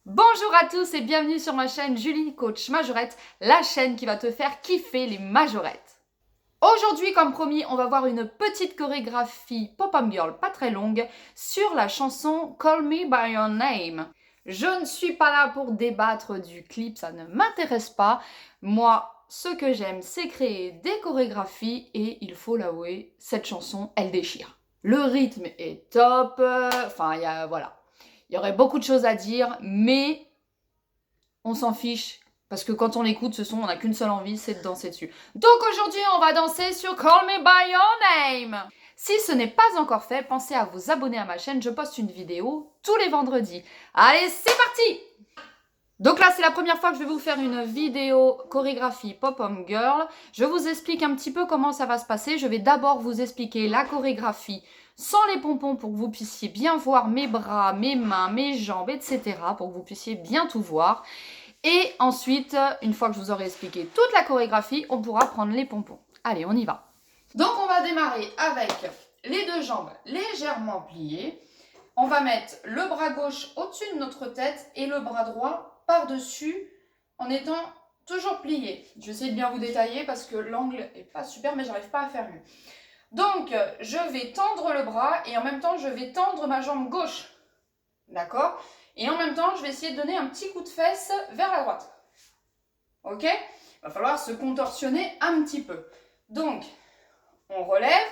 Bonjour à tous et bienvenue sur ma chaîne Julie Coach Majorette, la chaîne qui va te faire kiffer les majorettes. Aujourd'hui, comme promis, on va voir une petite chorégraphie pop-up girl pas très longue sur la chanson Call Me By Your Name. Je ne suis pas là pour débattre du clip, ça ne m'intéresse pas. Moi, ce que j'aime, c'est créer des chorégraphies et il faut l'avouer, cette chanson, elle déchire. Le rythme est top, voilà. Il y aurait beaucoup de choses à dire, mais on s'en fiche. Parce que quand on écoute ce son, on n'a qu'une seule envie, c'est de danser dessus. Donc aujourd'hui, on va danser sur Call Me By Your Name. Si ce n'est pas encore fait, pensez à vous abonner à ma chaîne. Je poste une vidéo tous les vendredis. Allez, c'est parti! Donc là, c'est la première fois que je vais vous faire une vidéo chorégraphie Pop-up Girl. Je vous explique un petit peu comment ça va se passer. Je vais d'abord vous expliquer la chorégraphie sans les pompons pour que vous puissiez bien voir mes bras, mes mains, mes jambes, etc. pour que vous puissiez bien tout voir. Et ensuite, une fois que je vous aurai expliqué toute la chorégraphie, on pourra prendre les pompons. Allez, on y va. Donc on va démarrer avec les deux jambes légèrement pliées. On va mettre le bras gauche au-dessus de notre tête et le bras droit par-dessus en étant toujours plié. Je vais essayer de bien vous détailler parce que l'angle n'est pas super, mais j'arrive pas à faire mieux. Donc, je vais tendre le bras et en même temps, je vais tendre ma jambe gauche. D'accord? Et en même temps, je vais essayer de donner un petit coup de fesse vers la droite. Ok? Il va falloir se contorsionner un petit peu. Donc, on relève.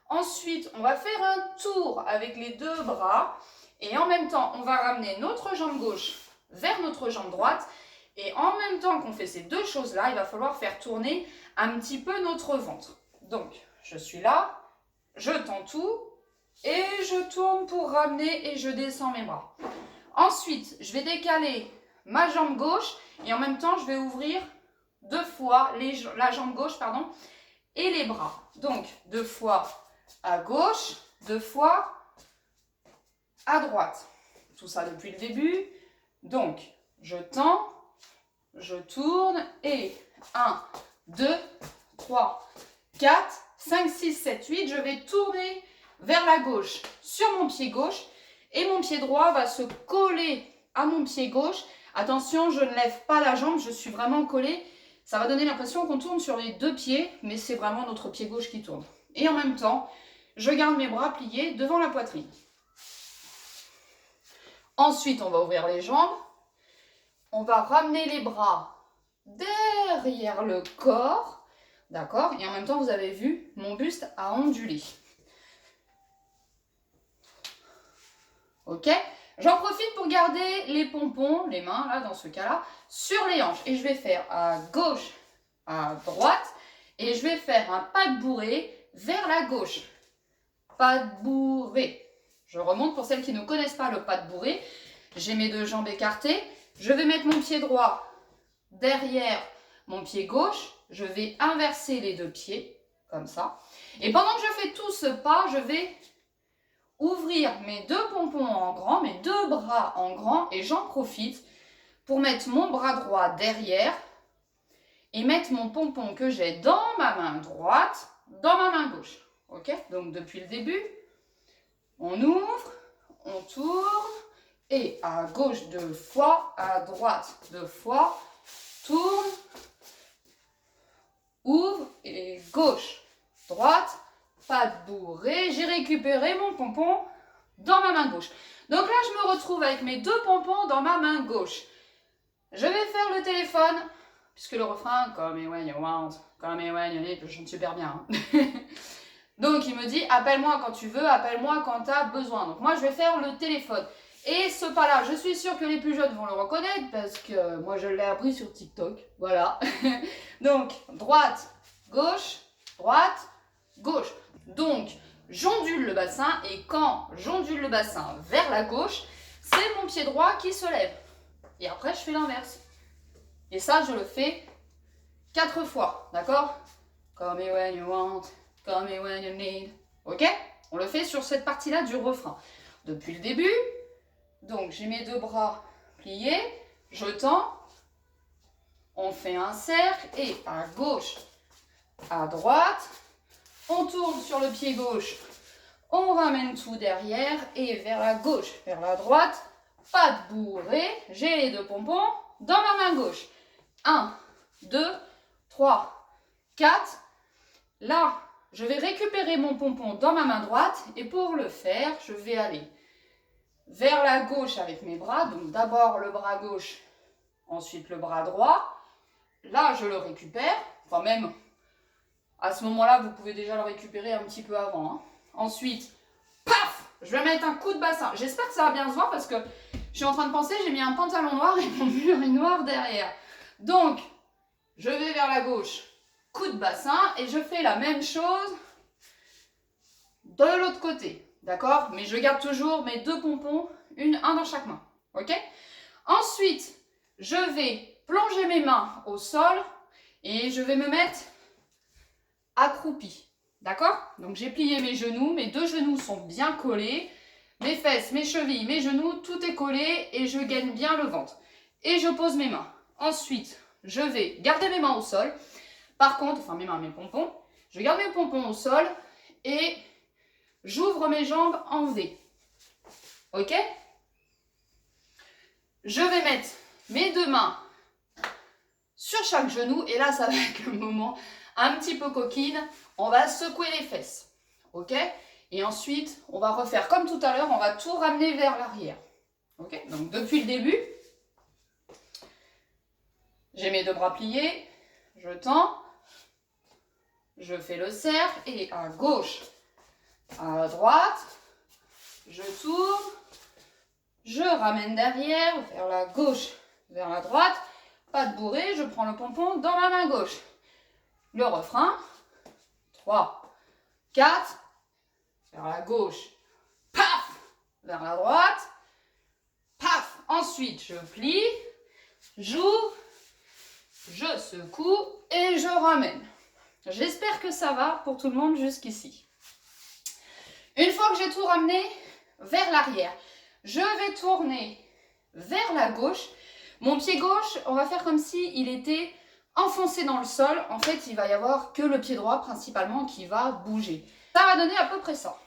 Ensuite, on va faire un tour avec les deux bras. Et en même temps, on va ramener notre jambe gauche vers notre jambe droite. Et en même temps qu'on fait ces deux choses-là, il va falloir faire tourner un petit peu notre ventre. Donc, je suis là, je tends tout et je tourne pour ramener et je descends mes bras. Ensuite, je vais décaler ma jambe gauche et en même temps, je vais ouvrir deux fois la jambe gauche et les bras. Donc, deux fois à gauche, deux fois à droite. Tout ça depuis le début. Donc, je tends, je tourne et 1, 2, 3, 4, 5, 6, 7, 8. Je vais tourner vers la gauche sur mon pied gauche et mon pied droit va se coller à mon pied gauche. Attention, je ne lève pas la jambe, je suis vraiment collée. Ça va donner l'impression qu'on tourne sur les deux pieds, mais c'est vraiment notre pied gauche qui tourne. Et en même temps, je garde mes bras pliés devant la poitrine. Ensuite, on va ouvrir les jambes. On va ramener les bras derrière le corps. D'accord? Et en même temps, vous avez vu, mon buste a ondulé. Ok? J'en profite pour garder les pompons, les mains, là, dans ce cas-là, sur les hanches. Et je vais faire à gauche, à droite. Et je vais faire un pas de bourré vers la gauche. Pas de bourré. Je remonte pour celles qui ne connaissent pas le pas de bourré. J'ai mes deux jambes écartées. Je vais mettre mon pied droit derrière mon pied gauche. Je vais inverser les deux pieds, comme ça. Et pendant que je fais tout ce pas, je vais ouvrir mes deux pompons en grand, mes deux bras en grand. Et j'en profite pour mettre mon bras droit derrière et mettre mon pompon que j'ai dans ma main droite, dans ma main gauche. Ok? Donc depuis le début, on ouvre, on tourne, et à gauche deux fois, à droite deux fois, tourne, ouvre, et gauche, droite, pas de bourré. J'ai récupéré mon pompon dans ma main gauche. Donc là, je me retrouve avec mes deux pompons dans ma main gauche. Je vais faire le téléphone, puisque le refrain, Call me when you want, call me when you need, je chante super bien. Donc il me dit, appelle-moi quand tu veux, appelle-moi quand tu as besoin. Donc moi, je vais faire le téléphone. Et ce pas-là, je suis sûre que les plus jeunes vont le reconnaître, parce que moi, je l'ai appris sur TikTok. Voilà. Donc, droite, gauche, gauche. Donc, j'ondule le bassin, et quand j'ondule le bassin vers la gauche, c'est mon pied droit qui se lève. Et après, je fais l'inverse. Et ça, je le fais 4 fois, d'accord? Call me when you want, call me when you need. Ok? On le fait sur cette partie-là du refrain. Depuis le début, donc j'ai mes deux bras pliés, je tends, on fait un cercle, et à gauche, à droite, on tourne sur le pied gauche, on ramène tout derrière, et vers la gauche, vers la droite, patte bourrée. J'ai les 2 pompons dans ma main gauche. 1, 2, 3, 4. Là, je vais récupérer mon pompon dans ma main droite et pour le faire, je vais aller vers la gauche avec mes bras. Donc d'abord le bras gauche, ensuite le bras droit. Là, je le récupère. Enfin même, à ce moment-là, vous pouvez déjà le récupérer un petit peu avant. Hein. Ensuite, paf, je vais mettre un coup de bassin. J'espère que ça va bien se voir parce que je suis en train de penser, j'ai mis un pantalon noir et mon mur est noir derrière. Donc, je vais vers la gauche, coup de bassin et je fais la même chose de l'autre côté. D'accord? Mais je garde toujours mes 2 pompons, un dans chaque main. Ok? Ensuite, je vais plonger mes mains au sol et je vais me mettre accroupi. D'accord? Donc j'ai plié mes genoux, mes 2 genoux sont bien collés. Mes fesses, mes chevilles, mes genoux, tout est collé et je gaine bien le ventre. Et je pose mes mains. Ensuite, je vais garder mes mains au sol. Par contre, enfin mes mains, mes pompons, je garde mes pompons au sol et j'ouvre mes jambes en V. Ok? Je vais mettre mes 2 mains sur chaque genou et là, ça va être le moment un petit peu coquine. On va secouer les fesses. Ok? Et ensuite, on va refaire comme tout à l'heure, on va tout ramener vers l'arrière. Ok? Donc depuis le début, j'ai mes 2 bras pliés, je tends, je fais le cercle et à gauche, à droite, je tourne, je ramène derrière, vers la gauche, vers la droite, patte bourrée, je prends le pompon dans ma main gauche. Le refrain, 3, 4, vers la gauche, paf, vers la droite, paf, ensuite je plie, j'ouvre, je secoue et je ramène. J'espère que ça va pour tout le monde jusqu'ici. Une fois que j'ai tout ramené vers l'arrière, je vais tourner vers la gauche. Mon pied gauche, on va faire comme s'il était enfoncé dans le sol. En fait, il va y avoir que le pied droit principalement qui va bouger. Ça va donner à peu près ça.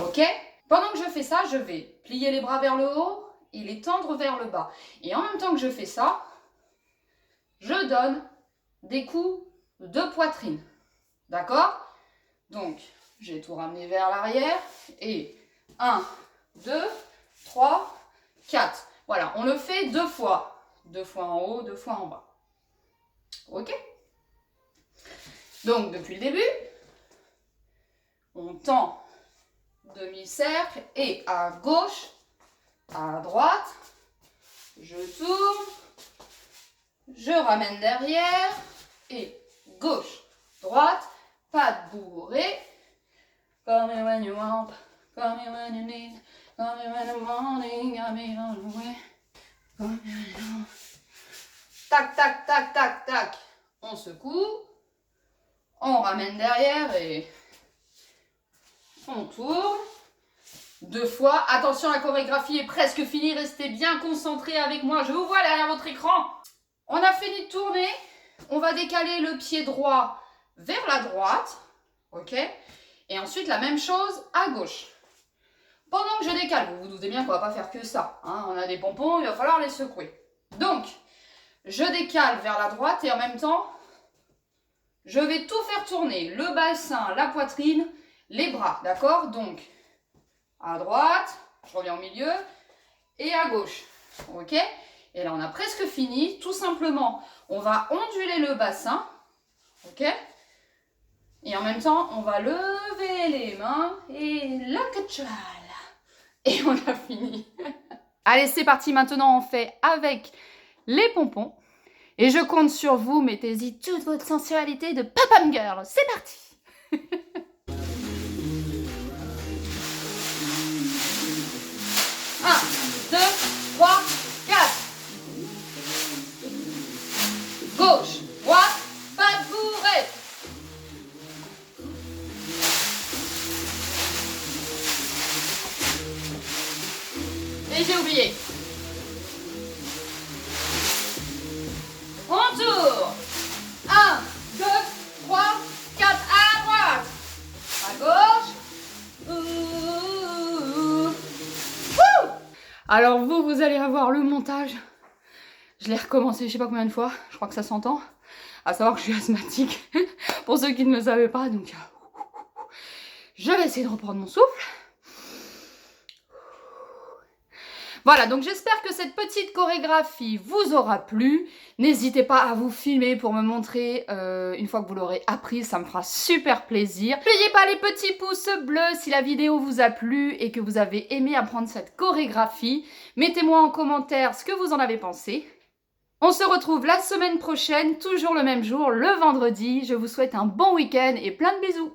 Ok? Pendant que je fais ça, je vais plier les bras vers le haut et les tendre vers le bas. Et en même temps que je fais ça, je donne des coups de poitrine. D'accord? Donc, j'ai tout ramené vers l'arrière. Et 1, 2, 3, 4. Voilà, on le fait 2 fois. 2 fois en haut, 2 fois en bas. Ok? Donc, depuis le début, on tend demi-cercle et à gauche, à droite, je tourne, je ramène derrière et gauche, droite, patte bourrée. Call me when you want, call me when you need, call me when the morning, got me on the way. Call me when you want. Tac, tac, tac, tac, tac. On secoue, on ramène derrière et on tourne. 2 fois. Attention, la chorégraphie est presque finie. Restez bien concentrés avec moi. Je vous vois derrière votre écran. On a fini de tourner. On va décaler le pied droit vers la droite. Ok? Et ensuite, la même chose à gauche. Pendant que je décale, vous vous doutez bien qu'on ne va pas faire que ça. Hein, on a des pompons, il va falloir les secouer. Donc, je décale vers la droite et en même temps, je vais tout faire tourner. Le bassin, la poitrine, les bras. D'accord? Donc, à droite, je reviens au milieu, et à gauche. Ok? Et là, on a presque fini. Tout simplement, on va onduler le bassin. Ok? Et en même temps, on va lever les mains et la catchal. Et on a fini. Allez, c'est parti. Maintenant, on fait avec les pompons. Et je compte sur vous. Mettez-y toute votre sensualité de pop-up girl. C'est parti. 1, 2, 3, 4. Gauche, droite, patte bourrée. Et j'ai oublié. On tourne. 1, 2, 3, 4. À droite. À gauche. Alors vous allez avoir le montage. Je l'ai recommencé je sais pas combien de fois, je crois que ça s'entend. À savoir que je suis asthmatique, pour ceux qui ne le savaient pas, donc je vais essayer de reprendre mon souffle. Voilà, donc j'espère que cette petite chorégraphie vous aura plu. N'hésitez pas à vous filmer pour me montrer une fois que vous l'aurez apprise, ça me fera super plaisir. N'oubliez pas les petits pouces bleus si la vidéo vous a plu et que vous avez aimé apprendre cette chorégraphie. Mettez-moi en commentaire ce que vous en avez pensé. On se retrouve la semaine prochaine, toujours le même jour, le vendredi. Je vous souhaite un bon week-end et plein de bisous.